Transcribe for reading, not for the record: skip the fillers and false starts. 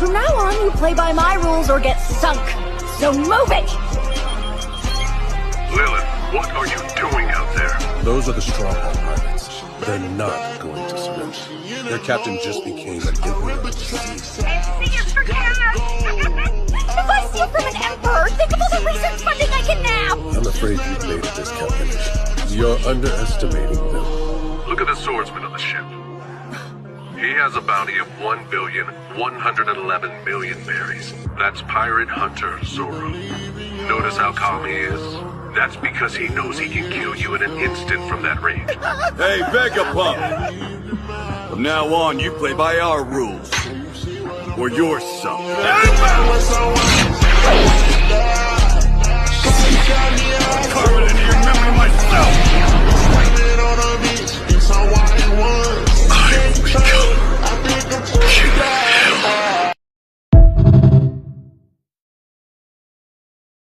From now on, you play by my rules or get sunk. So move it! Lilith, what are you doing out there? Those are the Stronghold pilots. They're not going to surrender. Their captain just became an emperor of the seas. For cash! If I steal from an emperor, think of all the research funding I can nab! I'm afraid you've made a miscalculation. You're underestimating them. Look at the swordsman on the ship. He has a bounty of 1,111,000,000 berries. That's Pirate Hunter Zoro. Notice how calm he is? That's because he knows he can kill you in an instant from that range. Hey, Vegapunk! From now on, you play by our rules. Or you're sunk. Carve it into your memory myself! I will become King.